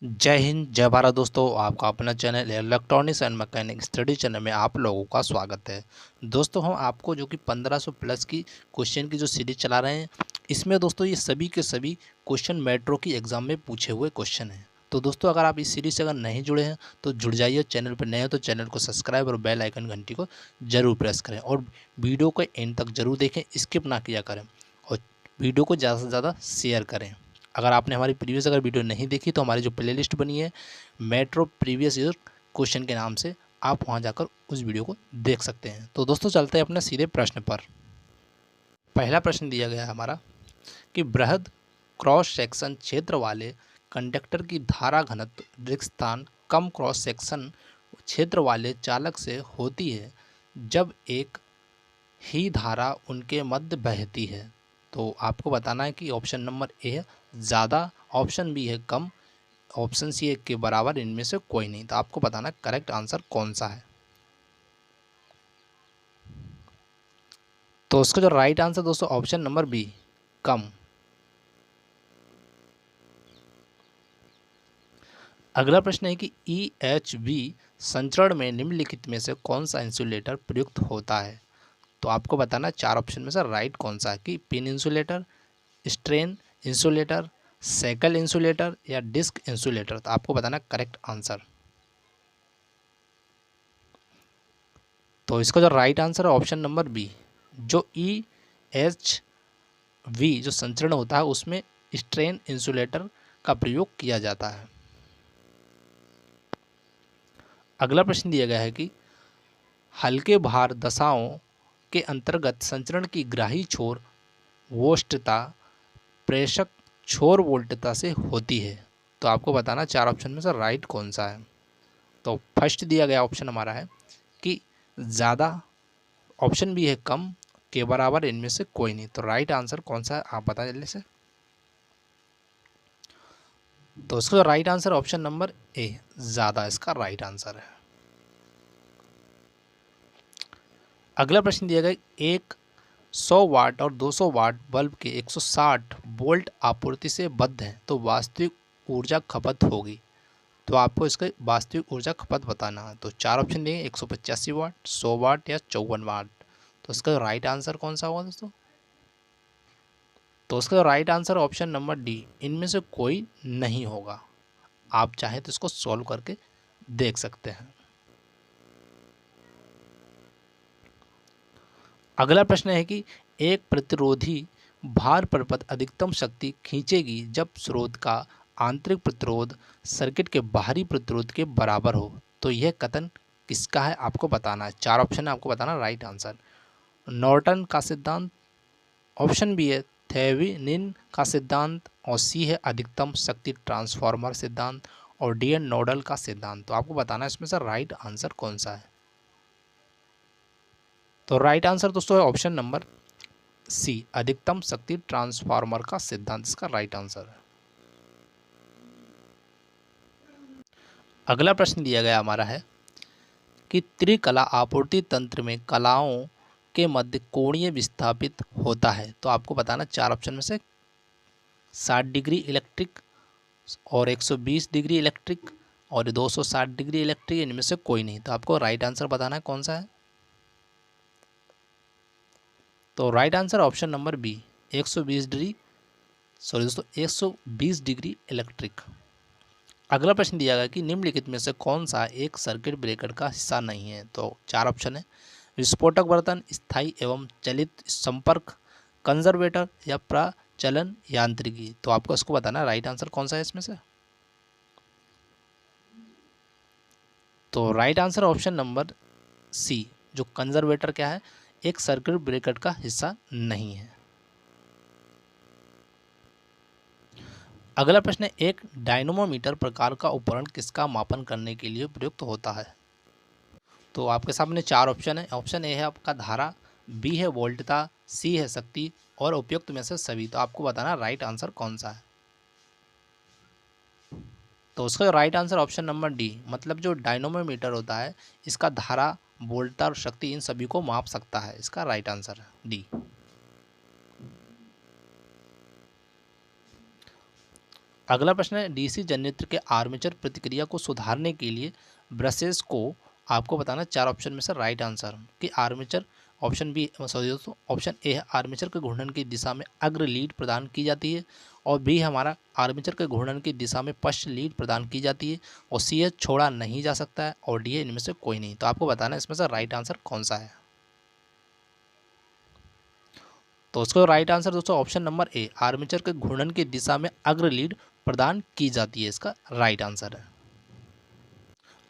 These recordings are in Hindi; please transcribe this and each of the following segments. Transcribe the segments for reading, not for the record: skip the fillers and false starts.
जय हिंद जय भारत दोस्तों। आपका अपना channel electronics and mechanic study channel में आप लोगों का स्वागत है। दोस्तों हम आपको जो कि 1500 प्लस की क्वेश्चन की जो सीरीज चला रहे हैं, इसमें दोस्तों ये सभी के सभी क्वेश्चन मेट्रो की एग्ज़ाम में पूछे हुए क्वेश्चन हैं। तो दोस्तों अगर आप इस सीरीज से अगर नहीं जुड़े हैं तो जुड़ जाइए। चैनल पर नए हो तो चैनल को सब्सक्राइब और बेल आइकन घंटी को जरूर प्रेस करें और वीडियो को एंड तक जरूर देखें, स्किप ना किया करें और वीडियो को ज़्यादा से ज़्यादा शेयर करें। अगर आपने हमारी प्रीवियस अगर वीडियो नहीं देखी तो हमारी जो प्लेलिस्ट बनी है मेट्रो प्रीवियस ईयर क्वेश्चन के नाम से, आप वहां जाकर उस वीडियो को देख सकते हैं। तो दोस्तों चलते हैं अपने सीधे प्रश्न पर। पहला प्रश्न दिया गया है हमारा कि बृहद क्रॉस सेक्शन क्षेत्र वाले कंडक्टर की धारा घनत्व रिक्तस्थान कम क्रॉस सेक्शन क्षेत्र वाले चालक से होती है जब एक ही धारा उनके मध्य बहती है। तो आपको बताना है कि ऑप्शन नंबर ए है ज़्यादा, ऑप्शन बी है कम, ऑप्शन सी है के बराबर, इनमें से कोई नहीं। तो आपको बताना है करेक्ट आंसर कौन सा है। तो उसका जो राइट आंसर दोस्तों ऑप्शन नंबर बी, कम। अगला प्रश्न है कि EHV संचरण में निम्नलिखित में से कौन सा इंसुलेटर प्रयुक्त होता है। तो आपको बताना है चार ऑप्शन में से राइट कौन सा है, कि pin insulator, strain insulator, shekel insulator या डिस्क इंसुलेटर। तो आपको बताना है करेक्ट आंसर। तो इसका जो राइट आंसर है ऑप्शन नंबर बी, जो EHV जो संचरण होता है उसमें स्ट्रेन इंसुलेटर का प्रयोग किया जाता है। अगला प्रश्न दिया गया है कि हल्के भार दशाओं के अंतर्गत संचरण की ग्राही छोर वोल्टता प्रेषक छोर वोल्टता से होती है। तो आपको बताना चार ऑप्शन में से राइट कौन सा है। तो फर्स्ट दिया गया ऑप्शन हमारा है कि ज़्यादा, ऑप्शन बी है कम, के बराबर, इनमें से कोई नहीं। तो राइट आंसर कौन सा है आप बता जल्दी से। तो इसका राइट आंसर ऑप्शन नंबर ए, ज़्यादा इसका राइट आंसर है। अगला प्रश्न दिया गया एक 100 वाट और 200 वाट बल्ब के 160 वोल्ट आपूर्ति से बद्ध हैं तो वास्तविक ऊर्जा खपत होगी। तो आपको इसका वास्तविक ऊर्जा खपत बताना है। तो चार ऑप्शन देंगे, 185 वाट, 100 वाट या 54 वाट। तो इसका राइट आंसर कौन सा होगा दोस्तों। तो इसका right answer option number D, इनमें से कोई नहीं होगा। आप चाहें तो इसको सॉल्व करके देख सकते हैं। अगला प्रश्न है कि एक प्रतिरोधी भार पर पथ अधिकतम शक्ति खींचेगी जब स्रोत का आंतरिक प्रतिरोध सर्किट के बाहरी प्रतिरोध के बराबर हो। तो यह कथन किसका है आपको बताना है। चार ऑप्शन है, आपको बताना राइट आंसर। नॉर्टन का सिद्धांत, ऑप्शन बी है थेवेनिन का सिद्धांत, और सी है अधिकतम शक्ति ट्रांसफार्मर सिद्धांत, और डी है नोडल का सिद्धांत। तो आपको बताना है इसमें से राइट आंसर कौन सा है। तो राइट आंसर दोस्तों है ऑप्शन नंबर सी, अधिकतम शक्ति ट्रांसफार्मर का सिद्धांत इसका राइट आंसर है। अगला प्रश्न दिया गया हमारा है कि त्रिकला आपूर्ति तंत्र में कलाओं के मध्य कोणीय विस्थापित होता है। तो आपको बताना चार ऑप्शन में से 60 डिग्री इलेक्ट्रिक और 120 डिग्री इलेक्ट्रिक और 260 डिग्री इलेक्ट्रिक, इनमें से कोई नहीं। तो आपको राइट आंसर बताना है कौन सा है। तो right answer option number B, 120 degree, sorry दोस्तों 120 डिग्री इलेक्ट्रिक। अगला प्रश्न दिया गया कि निम्नलिखित में से कौन सा एक सर्किट ब्रेकर का हिस्सा नहीं है। तो चार ऑप्शन है, विस्फोटक बर्तन, स्थायी एवं चलित संपर्क, कंजर्वेटर या प्रचलन यांत्रिकी। तो आपको इसको बताना राइट आंसर कौन सा है इसमें से। तो right answer option number C, जो कंजर्वेटर क्या है, एक सर्किट ब्रेकर का हिस्सा नहीं है। अगला प्रश्न है एक डायनोमोमीटर प्रकार का उपकरण किसका मापन करने के लिए प्रयुक्त होता है। तो आपके सामने चार ऑप्शन है। ऑप्शन ए है आपका धारा, बी है वोल्टता, सी है शक्ति और उपयुक्त में से सभी। तो आपको बताना राइट आंसर कौन सा है। तो उसका right answer option number D, मतलब जो डायनोमोमीटर होता है इसका धारा, वोल्टता और शक्ति इन सभी को माप सकता है। इसका राइट आंसर है डी। अगला प्रश्न है, डीसी जनरेटर के आर्मेचर प्रतिक्रिया को सुधारने के लिए ब्रशेस को आपको बताना 4 ऑप्शन में से राइट आंसर कि आर्मेचर ऑप्शन बी सॉरी दोस्तों ऑप्शन ए है आर्मेचर के घूर्णन की दिशा में अग्र लीड प्रदान की जाती है, और बी हमारा आर्मेचर के घूर्णन की दिशा में पश्च लीड प्रदान की जाती है, और सी है छोड़ा नहीं जा सकता है, और डी है इनमें से कोई नहीं। तो आपको बताना है इसमें से राइट आंसर कौन सा है। तो उसका राइट आंसर दोस्तों ऑप्शन नंबर ए आर्मेचर के घूर्णन की दिशा में अग्र लीड प्रदान की जाती है, इसका राइट आंसर है।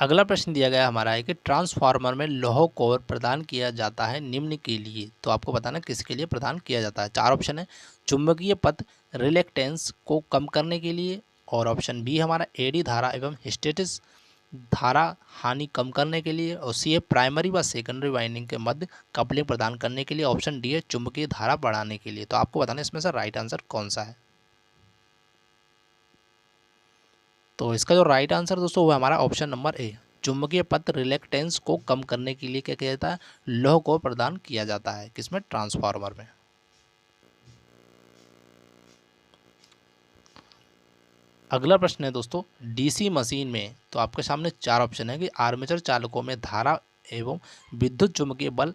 अगला प्रश्न दिया गया हमारा है कि ट्रांसफार्मर में लौह कोर प्रदान किया जाता है निम्न के लिए। तो आपको बताना किसके लिए प्रदान किया जाता है। 4 ऑप्शन है, चुंबकीय पथ रिलेक्टेंस को कम करने के लिए, और ऑप्शन बी हमारा एडी धारा एवं हिस्टेरिसिस धारा हानि कम करने के लिए, और सी है प्राइमरी व सेकेंडरी वाइंडिंग के मध्य कपलिंग प्रदान करने के लिए, ऑप्शन डी है चुंबकीय धारा बढ़ाने के लिए। तो आपको बताना इसमें से राइट आंसर कौन सा है। तो इसका जो राइट आंसर दोस्तों वो हमारा ऑप्शन नंबर ए चुंबकीय पथ रिलेक्टेंस को कम करने के लिए क्या किया जाता है, लौह को प्रदान किया जाता है किसमें, ट्रांसफार्मर में। अगला प्रश्न है दोस्तों, डीसी मशीन में तो आपके सामने 4 ऑप्शन है कि आर्मेचर चालकों में धारा एवं विद्युत चुंबकीय बल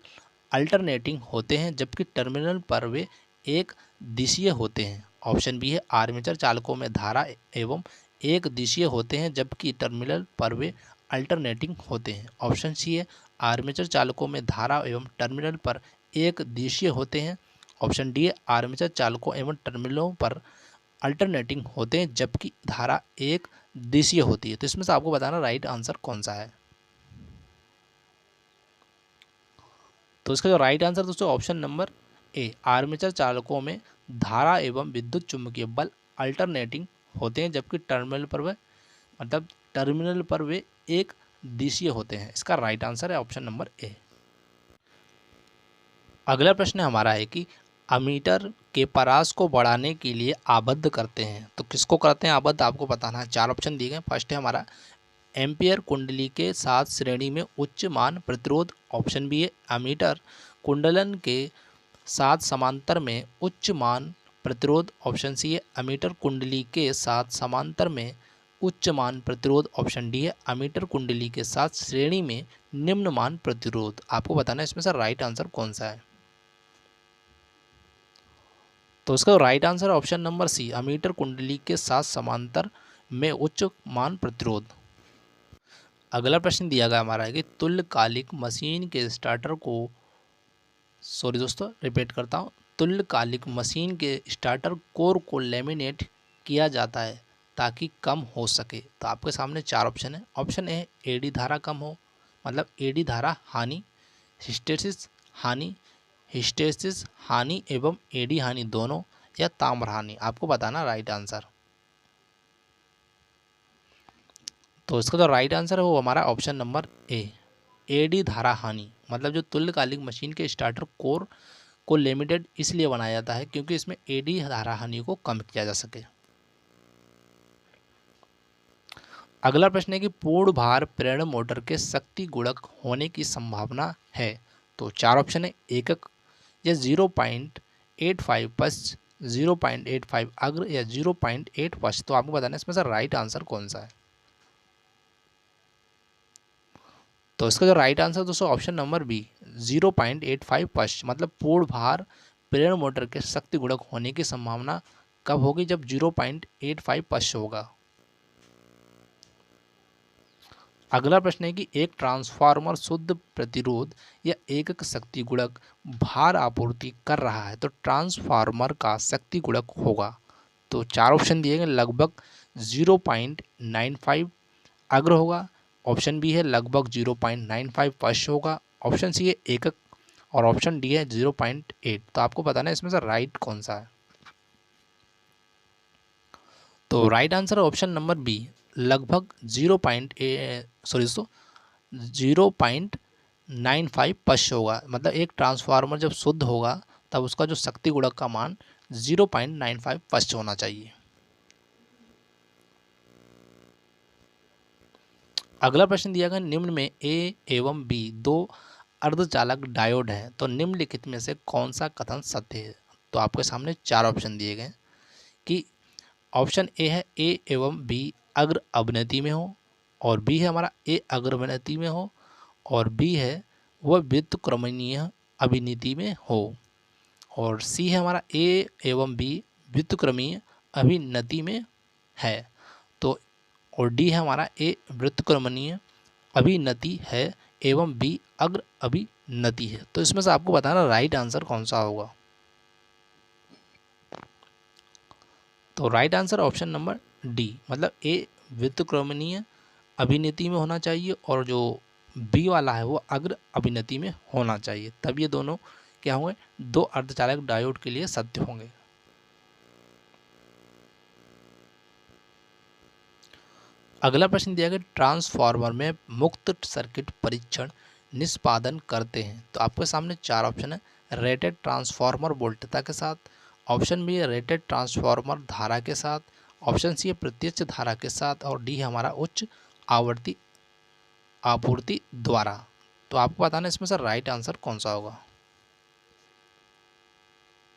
अल्टरनेटिंग होते हैं जबकि टर्मिनल पर वे एक दिशीय होते हैं। ऑप्शन बी है आर्मेचर चालकों में धारा एवं एक दिशीय होते हैं जबकि टर्मिनल पर वे अल्टरनेटिंग होते हैं। ऑप्शन सी है आर्मेचर चालकों में धारा एवं टर्मिनल पर एक दिशीय होते हैं। ऑप्शन डी है आर्मेचर चालकों एवं टर्मिनलों पर अल्टरनेटिंग होते हैं जबकि धारा एक दिशीय होती है। तो इसमें से आपको बताना राइट आंसर कौन सा है। तो इसका जो राइट आंसर दोस्तों ऑप्शन नंबर ए आर्मेचर चालकों में धारा एवं विद्युत चुंबकीय बल अल्टरनेटिंग होते हैं जबकि टर्मिनल पर वे एक दिशीय होते हैं। इसका राइट आंसर है ऑप्शन नंबर ए। अगला प्रश्न हमारा है कि अमीटर के परास को बढ़ाने के लिए आबद्ध करते हैं। तो किसको करते हैं आबद्ध, आपको बताना है। 4 ऑप्शन दिए गए। फर्स्ट है हमारा एम्पियर कुंडली के साथ श्रेणी में उच्च मान प्रतिरोध। ऑप्शन बी है अमीटर कुंडलन के साथ समांतर में उच्च मान प्रतिरोध। ऑप्शन सी है अमीटर कुंडली के साथ समांतर में उच्च मान प्रतिरोध। ऑप्शन डी है अमीटर कुंडली के साथ श्रेणी में निम्न मान प्रतिरोध। आपको बताना है इसमें से राइट आंसर कौन सा है। तो इसका right answer option number C ammeter कुंडली के साथ समांतर में उच्च मान प्रतिरोध। अगला प्रश्न दिया गया हमारा है कि तुल्यकालिक मशीन के स्टार्टर को सॉरी दोस्तों रिपीट करता हूँ, तुल्यकालिक मशीन के स्टार्टर कोर को लेमिनेट किया जाता है ताकि कम हो सके। तो आपके सामने 4 ऑप्शन है। ऑप्शन ए एडी धारा कम हो, मतलब एडी धारा हानि, हिस्टेरिसिस हानि एवं एडी हानि दोनों, या ताम्र हानि। आपको बताना राइट आंसर। तो इसका जो राइट आंसर है वो हमारा ऑप्शन नंबर ए एडी धारा हानि, मतलब जो तुल्यकालिक मशीन के स्टार्टर कोर को लिमिटेड इसलिए बनाया जाता है क्योंकि इसमें एडी धारा हानि को कम किया जा सके। अगला प्रश्न है कि पूर्ण भार प्रेरण मोटर के शक्ति गुणक होने की संभावना है। तो 4 ऑप्शन है, एकक या 0.85 पश्च, 0.85 अग्र या 0.8 पश्च। तो आपको बताना है इसमें से राइट आंसर कौन सा है। तो इसका जो राइट आंसर दोस्तों ऑप्शन नंबर बी 0.85 पश्च, मतलब पूर्ण भार प्रेरण मोटर के शक्ति गुणक होने की संभावना कब होगी, जब 0.85 पश्च होगा। अगला प्रश्न है कि एक ट्रांसफार्मर शुद्ध प्रतिरोध या एकक शक्ति गुणक भार आपूर्ति कर रहा है तो ट्रांसफार्मर का शक्ति गुणक होगा। तो 4 ऑप्शन दिए गए, लगभग 0.95 अग्र होगा। ऑप्शन बी है लगभग 0.95 पश्च होगा। ऑप्शन सी है एकक, और ऑप्शन डी है 0.8। तो आपको बताना है इसमें से राइट कौन सा है। तो राइट आंसर है ऑप्शन नंबर बी लगभग 0.95 पश्च होगा। मतलब एक ट्रांसफार्मर जब शुद्ध होगा तब उसका जो शक्ति गुणक का मान 0.95 पश्च होना चाहिए। अगला प्रश्न दिया गया, निम्न में ए एवं बी दो अर्धचालक डायोड हैं तो निम्नलिखित में से कौन सा कथन सत्य है। तो आपके सामने 4 ऑप्शन दिए गए कि ऑप्शन ए है ए एवं बी अग्र अवनति में हो, और बी है हमारा ए अग्रवनति में हो, और बी है वह व्युत्क्रमणीय अभिनीति में हो, और सी है हमारा ए एवं बी व्युत्क्रमीय अभिनति में है। तो और डी है हमारा ए व्युत्क्रमणीय अभिनति है एवं बी अग्र अभिनति है। तो इसमें से आपको बताना राइट आंसर कौन सा होगा। तो right answer option number D, मतलब ए व्युत्क्रमणीय अभिनति में होना चाहिए और जो बी वाला है वो अग्र अभिनति में होना चाहिए, तब ये दोनों क्या होंगे, दो अर्धचालक डायोड के लिए सत्य होंगे। अगला प्रश्न दिया गया ट्रांसफार्मर में मुक्त सर्किट परीक्षण निष्पादन करते हैं। तो आपके सामने चार ऑप्शन है, रेटेड ट्रांसफार्मर वोल्टता के साथ, ऑप्शन बी है रेटेड ट्रांसफार्मर धारा के साथ, ऑप्शन सी है प्रत्यक्ष धारा के साथ, और डी हमारा उच्च आवृत्ति आपूर्ति द्वारा। तो आपको बताना इसमें से राइट आंसर कौन सा होगा।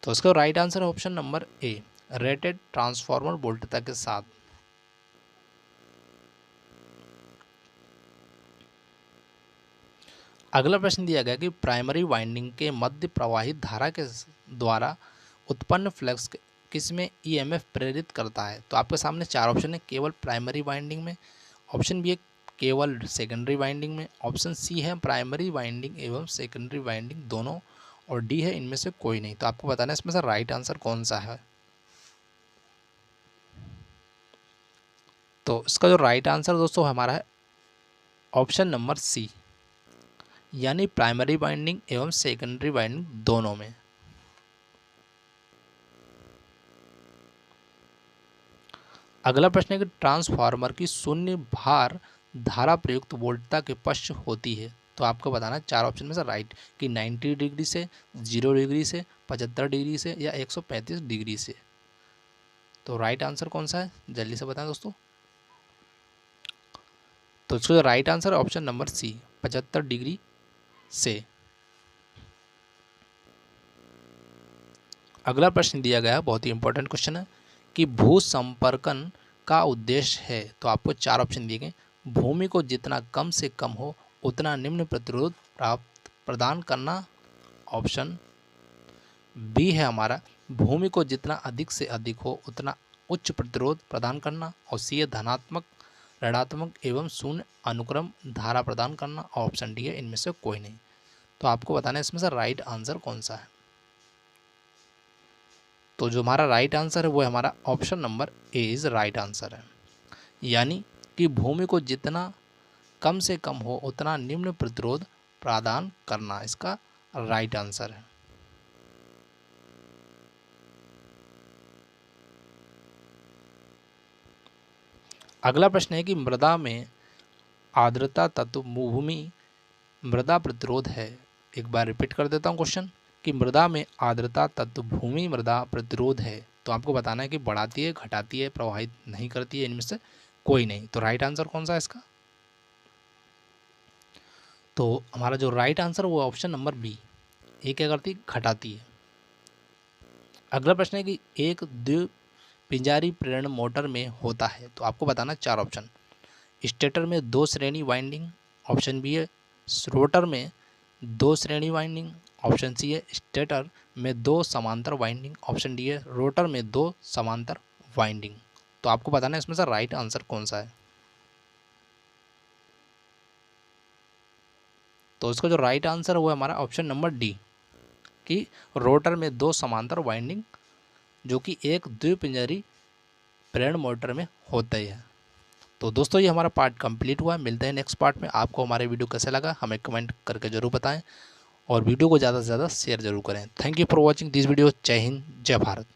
तो इसका राइट आंसर है option number A, rated transformer वोल्टता के साथ। अगला प्रश्न दिया गया कि प्राइमरी वाइंडिंग के मध्य प्रवाहित धारा के द्वारा उत्पन्न फ्लक्स किसमें ईएमएफ प्रेरित करता है। तो आपके सामने चार ऑप्शन है, केवल प्राइमरी वाइंडिंग में, ऑप्शन बी है केवल सेकेंडरी वाइंडिंग में, ऑप्शन सी है प्राइमरी वाइंडिंग एवं सेकेंडरी वाइंडिंग दोनों, और डी है इनमें से कोई नहीं। तो आपको बताना है इसमें से राइट आंसर कौन सा है। तो इसका जो राइट आंसर दोस्तों हमारा है ऑप्शन नंबर सी, यानी प्राइमरी वाइंडिंग एवं सेकेंडरी वाइंडिंग दोनों में। अगला प्रश्न है कि ट्रांसफार्मर की शून्य भार धारा प्रयुक्त वोल्टता के पश्च होती है। तो आपको बताना है चार ऑप्शन में से राइट, कि 90 डिग्री से, 0 डिग्री से, 75 डिग्री से, या 135 डिग्री से। तो राइट आंसर कौन सा है, जल्दी से बताएं दोस्तों। तो इसका राइट आंसर है ऑप्शन नंबर सी, 75 डिग्री से। अगला प्रश्न दिया गया है, बहुत ही इंपॉर्टेंट क्वेश्चन है, कि भू संपर्कन का उद्देश्य है। तो आपको चार ऑप्शन दिए गए, भूमि को जितना कम से कम हो उतना निम्न प्रतिरोध प्रदान करना, ऑप्शन बी है हमारा भूमि को जितना अधिक से अधिक हो उतना उच्च प्रतिरोध प्रदान करना, और सी है धनात्मक, ऋणात्मक एवं शून्य अनुक्रम धारा प्रदान करना, और ऑप्शन डी है इनमें से कोई नहीं। तो आपको बताना है इसमें से राइट आंसर कौन सा है। तो जो हमारा राइट आंसर है वो हमारा option number A is right answer है, यानी कि भूमि को जितना कम से कम हो उतना निम्न प्रतिरोध प्रदान करना इसका राइट आंसर है। अगला प्रश्न है कि मृदा में आर्द्रता तत्व भूमि मृदा प्रतिरोध है। एक बार रिपीट कर देता हूँ क्वेश्चन, कि मृदा में आर्द्रता तत्व भूमि मृदा प्रतिरोध है। तो आपको बताना है कि बढ़ाती है, घटाती है, प्रभावित नहीं करती है, इनमें से कोई नहीं। तो राइट आंसर कौन सा है इसका। तो हमारा जो राइट आंसर वो ऑप्शन नंबर बी, ये क्या करती है, घटाती है। अगला प्रश्न है कि एक द्विपिंजारी प्रेरण मोटर में होता है। तो आपको बताना चार ऑप्शन, स्टेटर में 2 श्रेणी वाइंडिंग, ऑप्शन बी है रोटर में 2 श्रेणी वाइंडिंग, ऑप्शन सी है स्टेटर में 2 समांतर वाइंडिंग, ऑप्शन डी है रोटर में 2 समांतर वाइंडिंग। तो आपको बताना है इसमें से राइट आंसर कौन सा है। तो इसका जो राइट आंसर है वो है हमारा ऑप्शन नंबर डी, कि रोटर में 2 समांतर वाइंडिंग जो कि एक द्विपिंजरी प्रेरण मोटर में होते हैं। तो दोस्तों ये हमारा पार्ट कंप्लीट हुआ, मिलते हैं नेक्स्ट पार्ट में। आपको हमारे वीडियो कैसे लगा हमें कमेंट करके जरूर बताएं, और वीडियो को ज़्यादा से ज़्यादा शेयर जरूर करें। Thank you for watching this video. जय हिंद, जय भारत।